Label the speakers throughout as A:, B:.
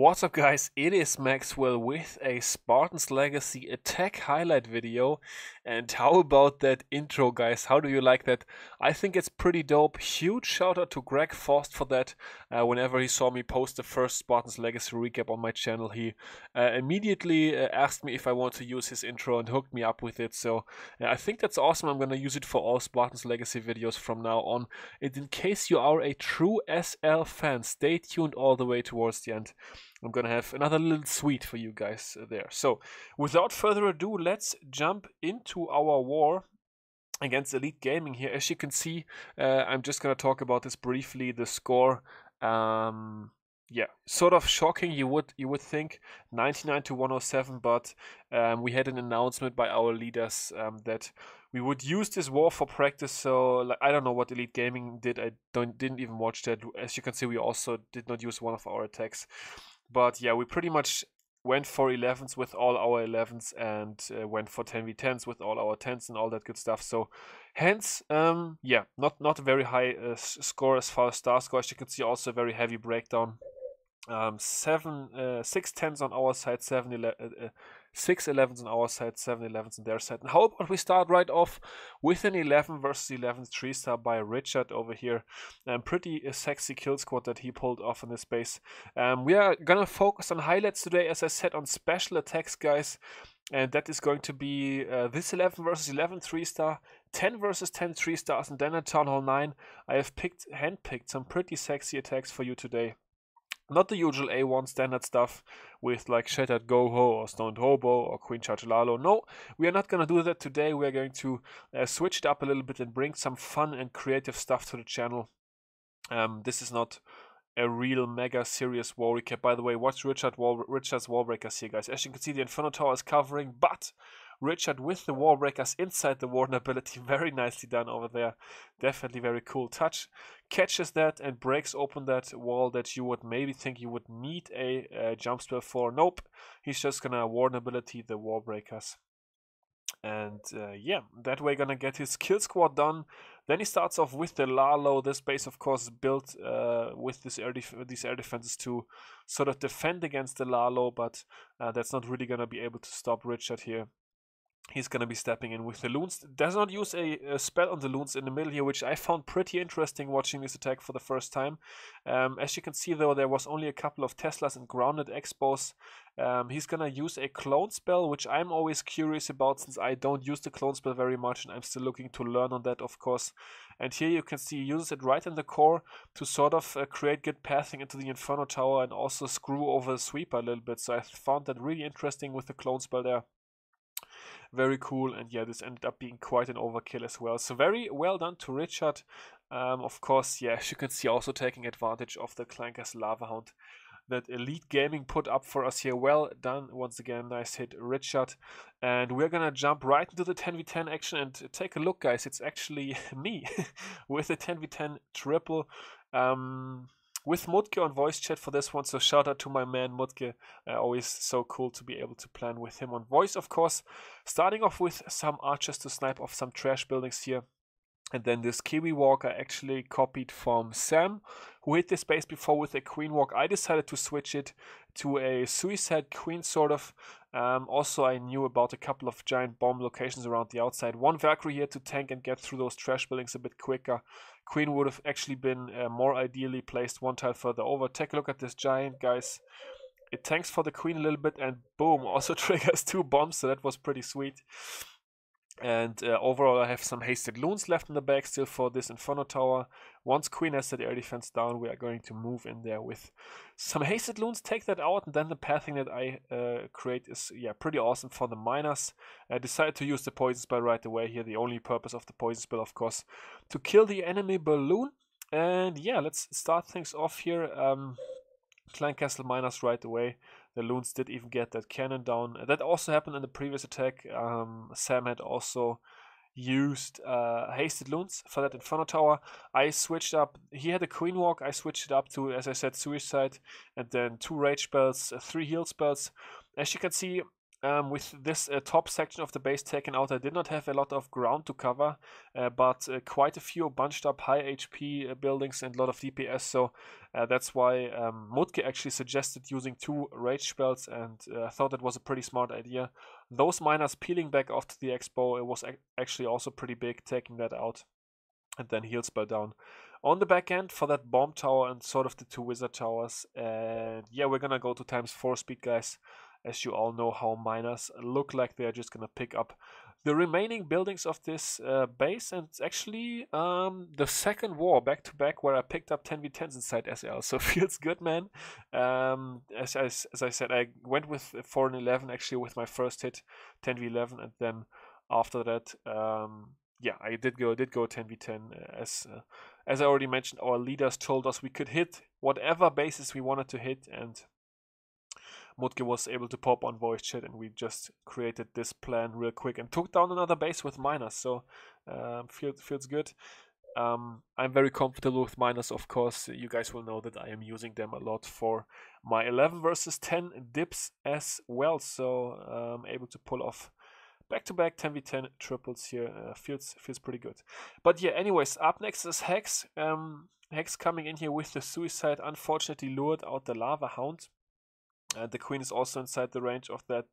A: What's up guys, it is Maxwell with a Spartans Legacy attack highlight video. And how about that intro guys, how do you like that? I think it's pretty dope. Huge shout out to Greg Faust for that. Whenever he saw me post the first Spartans Legacy recap on my channel, he immediately asked me if I want to use his intro and hooked me up with it. So I think that's awesome. I'm gonna use it for all Spartans Legacy videos from now on. And in case you are a true SL fan, stay tuned all the way towards the end. I'm gonna have another little suite for you guys there. So, without further ado, let's jump into our war against Elite Gaming here. As you can see, I'm just gonna talk about this briefly. The score, yeah, sort of shocking. You would think 99 to 107, but we had an announcement by our leaders that we would use this war for practice. So like, I don't know what Elite Gaming did. I didn't even watch that. As you can see, we also did not use one of our attacks. But yeah, we pretty much went for 11s with all our 11s and went for 10v10s with all our 10s and all that good stuff. So hence, yeah, not a very high score as far as star score. As you can see, also a very heavy breakdown. 6 10s on our side, 6 11s on our side, 7 11s on their side. And how about we start right off with an 11 versus 11 3-star by Richard over here. Pretty sexy kill squad that he pulled off in this base. We are gonna focus on highlights today, as I said, on special attacks, guys. And that is going to be this 11 versus 11 3-star, 10 versus 10 3-stars, and then a Town Hall 9. I have handpicked some pretty sexy attacks for you today. Not the usual A1 standard stuff with like Shattered Goho or Stoned Hobo or Queen Charge Lalo. No, we are not going to do that today. We are going to switch it up a little bit and bring some fun and creative stuff to the channel. This is not a real mega serious war recap. By the way, watch Richard's wall breakers here, guys. As you can see, the Inferno Tower is covering, but Richard with the wall breakers inside the warden ability, very nicely done over there. Definitely very cool touch. Catches that and breaks open that wall that you would maybe think you would need a jump spell for. Nope, he's just gonna warden ability the wall breakers. And yeah, that way gonna get his kill squad done. Then he starts off with the Lalo. This base, of course, is built with these air defenses to sort of defend against the Lalo, but that's not really gonna be able to stop Richard here. He's going to be stepping in with the loons. Does not use a spell on the loons in the middle here, which I found pretty interesting watching this attack for the first time. As you can see, though, there was only a couple of Teslas and grounded expos. He's going to use a clone spell, which I'm always curious about since I don't use the clone spell very much, and I'm still looking to learn on that, of course. And here you can see he uses it right in the core to sort of create good pathing into the Inferno Tower and also screw over the sweeper a little bit. So I found that really interesting with the clone spell there. Very cool, and yeah, this ended up being quite an overkill as well. So very well done to Richard. Of course, yeah, as you can see, also taking advantage of the Clankers Lava Hound that Elite Gaming put up for us here. Well done, once again, nice hit, Richard. And we're gonna jump right into the 10v10 action and take a look, guys. It's actually me with a 10v10 triple. With ModK on voice chat for this one, so shout out to my man ModK. Always so cool to be able to plan with him on voice, of course. Starting off with some archers to snipe off some trash buildings here. And then this Kiwi Walk I actually copied from Sam, who hit this base before with a Queen Walk. I decided to switch it to a Suicide Queen, sort of. Also, I knew about a couple of giant bomb locations around the outside. One Valkyrie here to tank and get through those trash buildings a bit quicker. Queen would have actually been more ideally placed one tile further over. Take a look at this giant, guys. It tanks for the Queen a little bit and boom, also triggers 2 bombs, so that was pretty sweet. And overall, I have some hasted loons left in the bag still for this Inferno Tower. Once Queen has that air defense down, we are going to move in there with some hasted loons, take that out, and then the pathing that I create is, yeah, pretty awesome for the miners. I decided to use the poison spell right away here. The only purpose of the poison spell, of course, to kill the enemy balloon. And yeah, let's start things off here. Clan Castle miners right away. The loons did even get that cannon down. That also happened in the previous attack. Sam had also used hasted loons for that Inferno Tower. I switched up. He had a Queen Walk. I switched it up to, as I said, Suicide, and then 2 rage spells, 3 heal spells. As you can see, with this top section of the base taken out, I did not have a lot of ground to cover, but quite a few bunched up high HP buildings and a lot of DPS, so that's why ModK actually suggested using 2 rage spells, and I thought that was a pretty smart idea. Those miners peeling back after the expo, it was actually also pretty big, taking that out, and then heal spell down. On the back end for that bomb tower and sort of the 2 wizard towers, and yeah, we're gonna go to ×4 speed, guys. As you all know how miners look like, they're just gonna pick up the remaining buildings of this base, and it's actually the second war back to back where I picked up 10v10s inside SL, so feels good, man. As I said, I went with 4 and 11 actually with my first hit, 10v11, and then after that, yeah, I did go 10v10. As I already mentioned, our leaders told us we could hit whatever bases we wanted to hit, and ModK was able to pop on voice chat, and we just created this plan real quick and took down another base with miners. So feels good. I'm very comfortable with miners, of course. You guys will know that I am using them a lot for my 11 versus 10 dips as well. So able to pull off back-to-back 10v10 triples here. Feels pretty good. But yeah, anyways, up next is Hex. Hex coming in here with the suicide. Unfortunately lured out the lava hound. The queen is also inside the range of that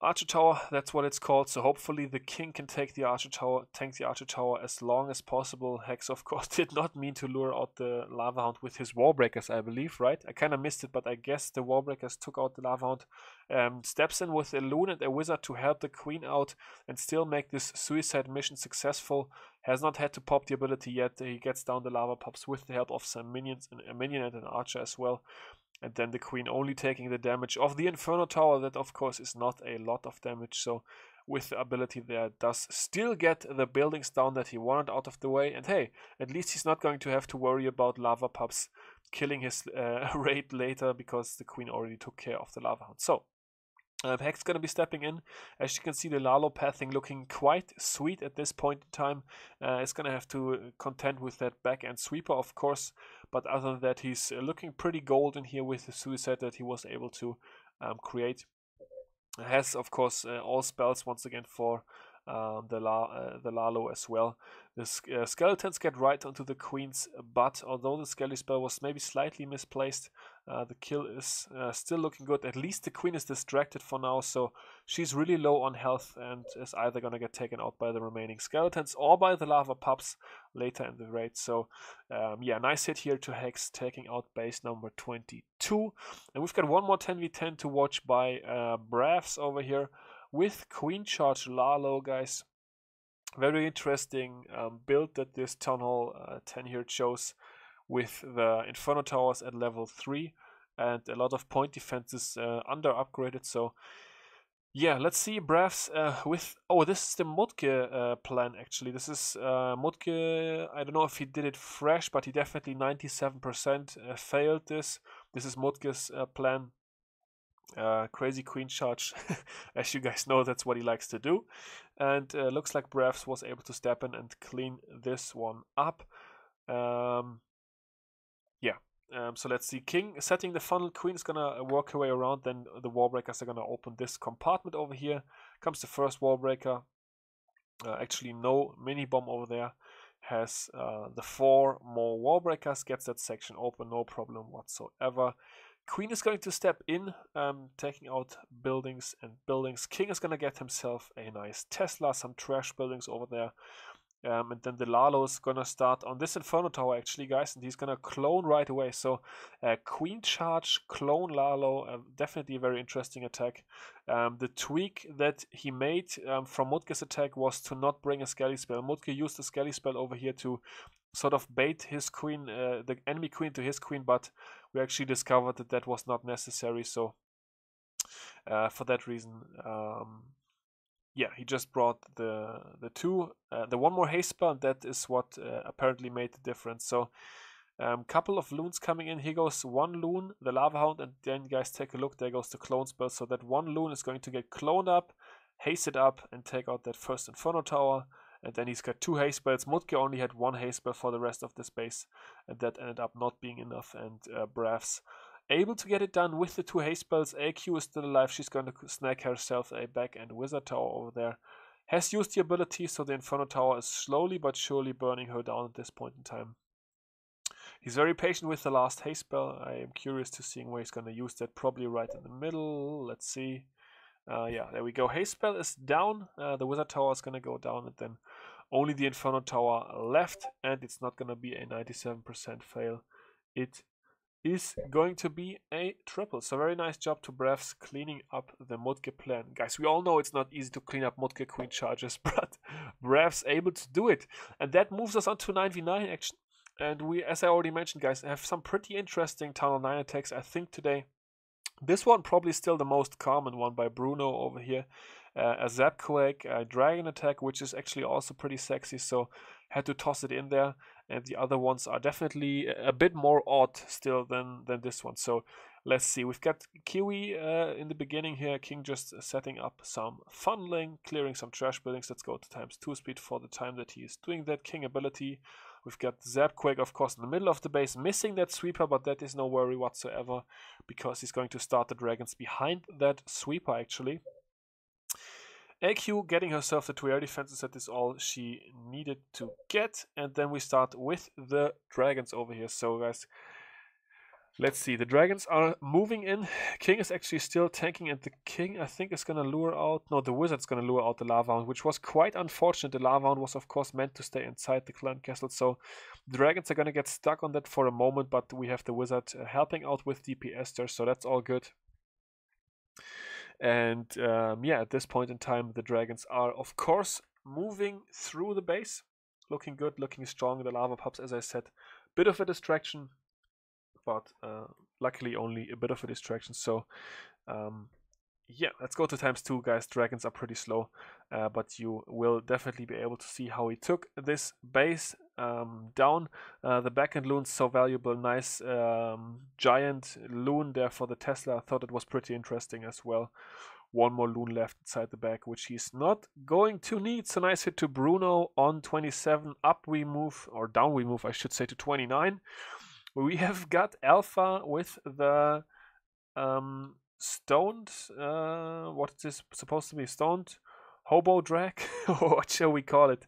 A: archer tower, that's what it's called. So hopefully the king can take the archer tower, tank the archer tower as long as possible. Hex, of course, did not mean to lure out the lava hound with his wall breakers, I believe, right? I kind of missed it, but I guess the wall breakers took out the lava hound. Steps in with a loon and a wizard to help the queen out and still make this suicide mission successful. Has not had to pop the ability yet. He gets down the lava pops with the help of some minions, and a minion and an archer as well. And then the queen only taking the damage of the Inferno Tower. That, of course, is not a lot of damage. So with the ability there, does still get the buildings down that he wanted out of the way. And hey, at least he's not going to have to worry about lava pups killing his raid later, because the queen already took care of the lava hound. So Hex going to be stepping in. As you can see, the Lalo pathing looking quite sweet at this point in time. It's going to have to contend with that back-end sweeper, of course. But other than that, he's looking pretty golden here with the suicide that he was able to create. Has, of course, all spells once again for the Lalo as well. The skeletons get right onto the queen's butt, although the skelly spell was maybe slightly misplaced. The kill is still looking good. At least the queen is distracted for now, so she's really low on health and is either going to get taken out by the remaining skeletons or by the lava pups later in the raid. So yeah, nice hit here to Hex, taking out base number 22. And we've got one more 10v10 to watch by Bravs over here with Queen Charge Lalo, guys. Very interesting build that this Town Hall 10 here chose, with the Inferno Towers at level 3 and a lot of point defenses under upgraded. So yeah, let's see Bravs with... Oh, this is the ModK plan, actually. This is ModK, I don't know if he did it fresh, but he definitely 97% failed this. This is ModK's plan. Crazy Queen Charge. As you guys know, that's what he likes to do. And looks like Bravs was able to step in and clean this one up. So let's see. King setting the funnel. Queen is gonna work her way around. Then the wall breakers are gonna open this compartment over here. Comes the first wall breaker. Actually, no mini bomb over there. Has the 4 more wall breakers. Gets that section open, no problem whatsoever. Queen is going to step in, taking out buildings and buildings. King is going to get himself a nice Tesla, some trash buildings over there. And then the Lalo is going to start on this Inferno Tower, actually, guys, and he's going to clone right away. So Queen Charge, clone Lalo, definitely a very interesting attack. The tweak that he made from ModK's attack was to not bring a Skelly spell. ModK used the Skelly spell over here to sort of bait his queen, the enemy queen, to his queen, but we actually discovered that that was not necessary. So for that reason, yeah, he just brought the one more haste spell, and that is what apparently made the difference. So couple of loons coming in. Here goes one loon, the lava hound, and then you guys take a look, there goes the clone spell. So that one loon is going to get cloned up, hasted up, and take out that first Inferno Tower. And then he's got 2 haste spells. ModK only had 1 haste spell for the rest of the space, and that ended up not being enough. And Bravs able to get it done with the 2 haste spells. AQ is still alive. She's going to snag herself a back and wizard tower over there. Has used the ability, so the Inferno Tower is slowly but surely burning her down at this point in time. He's very patient with the last haste spell. I am curious to seeing where he's going to use that. Probably right in the middle. Let's see. Yeah, there we go. Haste spell is down. The wizard tower is going to go down, and then only the Inferno Tower left, and it's not going to be a 97% fail. It is going to be a triple. So very nice job to Brevs cleaning up the ModK plan. Guys, we all know it's not easy to clean up ModK queen charges, but Brevs able to do it. And that moves us on to 9v9 action. And we, as I already mentioned, guys, have some pretty interesting Tunnel 9 attacks, I think, today. This one probably still the most common one by Bruno over here. A Zapquake, a Dragon attack, which is actually also pretty sexy, so had to toss it in there. And the other ones are definitely a bit more odd still than this one. So let's see. We've got Kiwi in the beginning here. King just setting up some funneling, clearing some trash buildings. Let's go to ×2 speed for the time that he is doing that. King ability. We've got Zapquake, of course, in the middle of the base, missing that sweeper, but that is no worry whatsoever because he's going to start the dragons behind that sweeper, actually. AQ getting herself the 2 air defenses, that is all she needed to get. And then we start with the dragons over here. So, guys, let's see. The dragons are moving in. King is actually still tanking, and the king, I think, is going to lure out... No, the wizard's going to lure out the lava hound, which was quite unfortunate. The lava hound was, of course, meant to stay inside the clan castle. So the dragons are going to get stuck on that for a moment, but we have the wizard helping out with DPS there, so that's all good. And yeah, at this point in time, the dragons are, of course, moving through the base. Looking good, looking strong. The lava pups, as I said, bit of a distraction, but luckily only a bit of a distraction. So yeah, let's go to ×2, guys. Dragons are pretty slow, but you will definitely be able to see how he took this base down. The backhand loon's so valuable. Nice giant loon there for the Tesla. I thought it was pretty interesting as well. One more loon left inside the back, which he's not going to need. So nice hit to Bruno on 27. Up we move, or down we move, I should say, to 29. We have got Alpha with the stoned, what is this supposed to be? Stoned hobo drag? Or what shall we call it?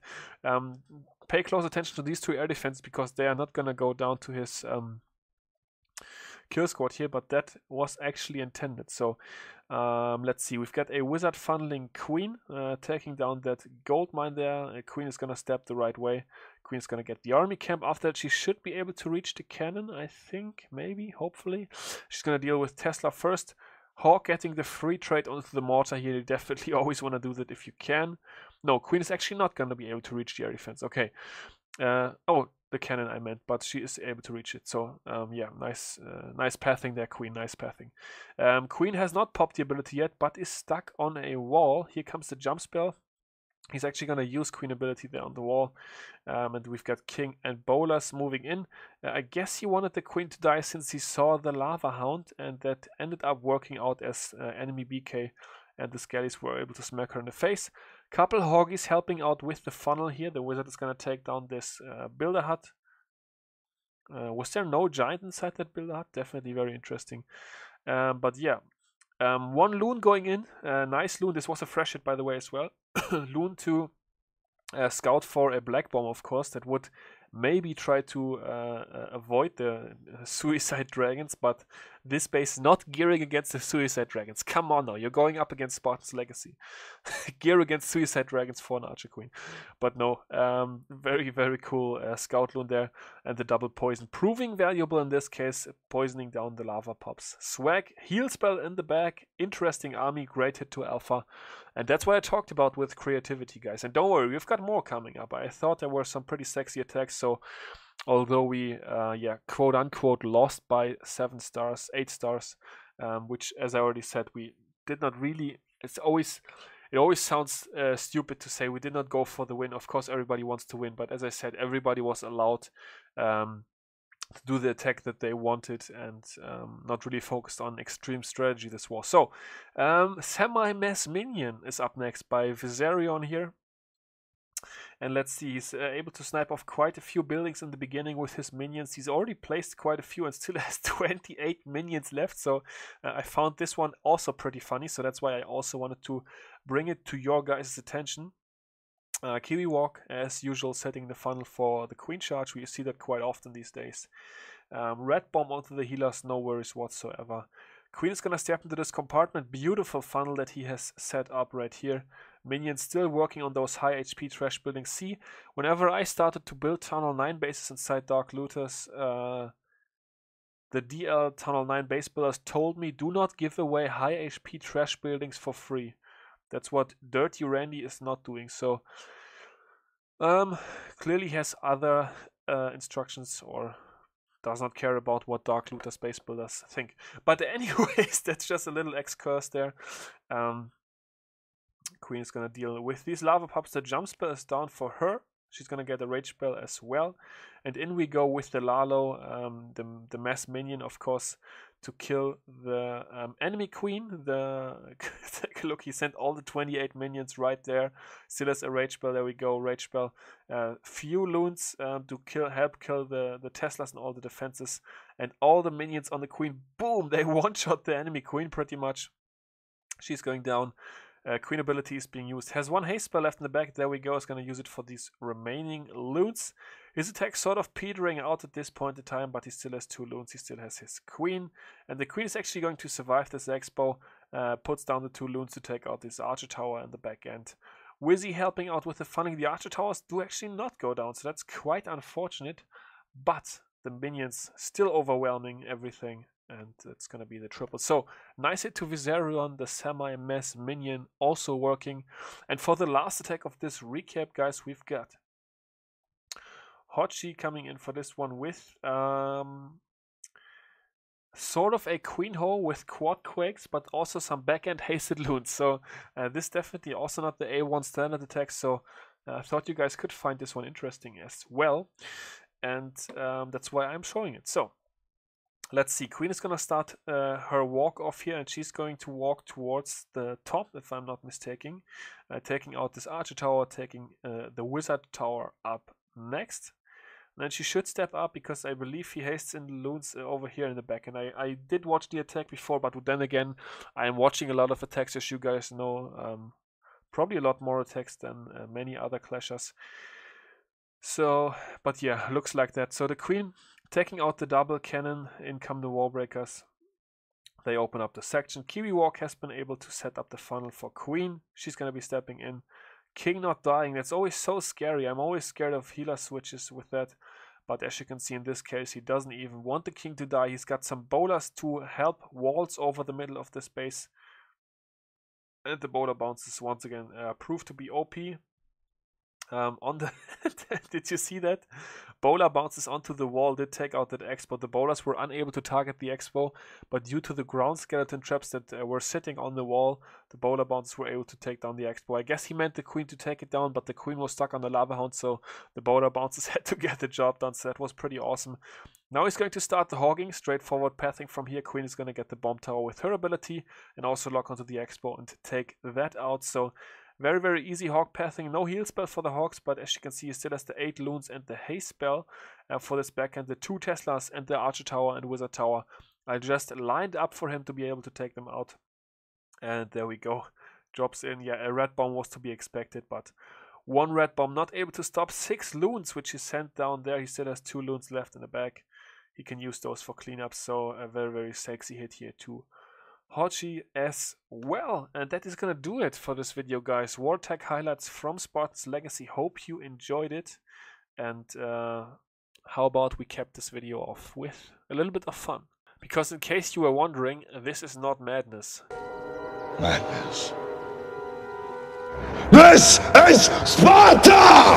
A: Pay close attention to these 2 air defenses because they are not going to go down to his kill squad here, but that was actually intended. So let's see. We've got a wizard funneling queen, taking down that gold mine there. Queen is going to step the right way. Queen is going to get the army camp. After that, she should be able to reach the cannon, I think, maybe, hopefully. She's going to deal with Tesla first. Hawk getting the free trade onto the mortar here. You definitely always want to do that if you can. No, Queen is actually not going to be able to reach the air defense. Okay. Oh, the cannon I meant, but she is able to reach it. So yeah, nice pathing there, Queen. Nice pathing. Queen has not popped the ability yet, but is stuck on a wall. Here comes the jump spell. He's actually going to use Queen ability there on the wall. And we've got King and Bolas moving in. I guess he wanted the Queen to die since he saw the Lava Hound, and that ended up working out as enemy BK, and the Skellies were able to smack her in the face. Couple Hoggies helping out with the funnel here. The wizard is going to take down this builder hut. Was there no giant inside that builder hut? Definitely very interesting. But yeah. One loon going in, nice loon. This was a fresh hit, by the way, as well. Loon to scout for a black bomb, of course, that would maybe try to avoid the suicide dragons, but this base is not gearing against the suicide dragons. Come on now, you're going up against Spartans Legacy. Gear against suicide dragons for an archer queen. But no, very, very cool scout loon there, and the double poison proving valuable in this case, poisoning down the lava pops. Swag, heal spell in the back, interesting army, great hit to Alpha. And that's what I talked about with creativity, guys. And don't worry, we've got more coming up. I thought there were some pretty sexy attacks. So although we, yeah, quote unquote, lost by 7 stars, 8 stars, which, as I already said, we did not really. It always sounds stupid to say we did not go for the win. Of course, everybody wants to win, but as I said, everybody was allowed to do the attack that they wanted, and not really focused on extreme strategy this war. So, Semi-Mass Minion is up next by Viserion here. And let's see, he's able to snipe off quite a few buildings in the beginning with his minions. He's already placed quite a few and still has 28 minions left. So I found this one also pretty funny. So that's why I also wanted to bring it to your guys' attention. Kiwi Walk, as usual, setting the funnel for the Queen Charge. We see that quite often these days. Red Bomb onto the healers, no worries whatsoever. Queen is going to step into this compartment. Beautiful funnel that he has set up right here. Minions still working on those high HP trash buildings. See, whenever I started to build Tunnel 9 bases inside Dark Looters, the DL Tunnel 9 base builders told me, do not give away high HP trash buildings for free. That's what Dirty Randy is not doing. So clearly has other instructions, or does not care about what Dark Looter space builders think. But anyways, that's just a little excurse there. Queen is going to deal with these lava pups. The jump spell is down for her. She's going to get a rage spell as well. And in we go with the Lalo, the mass minion, of course, to kill the enemy queen. Take a look, he sent all the 28 minions right there. Still has a rage spell. There we go, rage spell. Few loons to help kill the Teslas and all the defenses. And all the minions on the queen, boom, they one-shot the enemy queen pretty much. She's going down. Queen ability is being used. Has one haste spell left in the back. There we go. Is going to use it for these remaining loons. His attack sort of petering out at this point in time, but he still has 2 loons. He still has his queen. And the queen is actually going to survive this expo. Puts down the 2 loons to take out this archer tower in the back end. Wizzy helping out with the funneling. The archer towers do actually not go down, so that's quite unfortunate. But the minions still overwhelming everything. And it's going to be the triple. So, nice hit to Viserion, the semi-mass minion, also working. And for the last attack of this recap, guys, we've got Hotshe coming in for this one with sort of a Queen Ho with quad quakes, but also some back-end hasted loons. So, this definitely also not the A1 standard attack. So, I thought you guys could find this one interesting as well. And that's why I'm showing it. So, let's see, Queen is going to start her walk off here, and she's going to walk towards the top, if I'm not mistaken. Taking out this archer tower, taking the wizard tower up next. And then she should step up, because I believe he hastes in the loons over here in the back. And I did watch the attack before, but then again, I am watching a lot of attacks, as you guys know. Probably a lot more attacks than many other clashers. So, but yeah, looks like that. So the Queen taking out the double cannon, in come the Warbreakers. They open up the section. Kiwi Walk has been able to set up the funnel for Queen. She's going to be stepping in. King not dying. That's always so scary. I'm always scared of healer switches with that. But as you can see in this case, he doesn't even want the King to die. He's got some bowlers to help walls over the middle of the space. And the bowler bounces once again prove to be OP. On the did you see that? Bowler bounces onto the wall, did take out that expo. The bowlers were unable to target the expo, but due to the ground skeleton traps that were sitting on the wall, the bowler bouncers were able to take down the expo. I guess he meant the Queen to take it down, but the Queen was stuck on the lava hound, so the bowler bouncers had to get the job done. So that was pretty awesome. Now he's going to start the hogging, straightforward pathing from here. Queen is going to get the bomb tower with her ability and also lock onto the expo and take that out. So very, very easy hog pathing. No heal spell for the hogs, but as you can see, he still has the 8 loons and the haste spell for this backhand. The 2 Teslas and the archer tower and wizard tower. I just lined up for him to be able to take them out. And there we go. Drops in. Yeah, a red bomb was to be expected, but 1 red bomb not able to stop 6 loons, which he sent down there. He still has 2 loons left in the back. He can use those for cleanup. So a very, very sexy hit here too. Hotshe as well. And that is gonna do it for this video, guys. War tech highlights from Spartans Legacy. Hope you enjoyed it. And how about we kept this video off with a little bit of fun? Because in case you were wondering, this is not madness.
B: Madness. This is Sparta!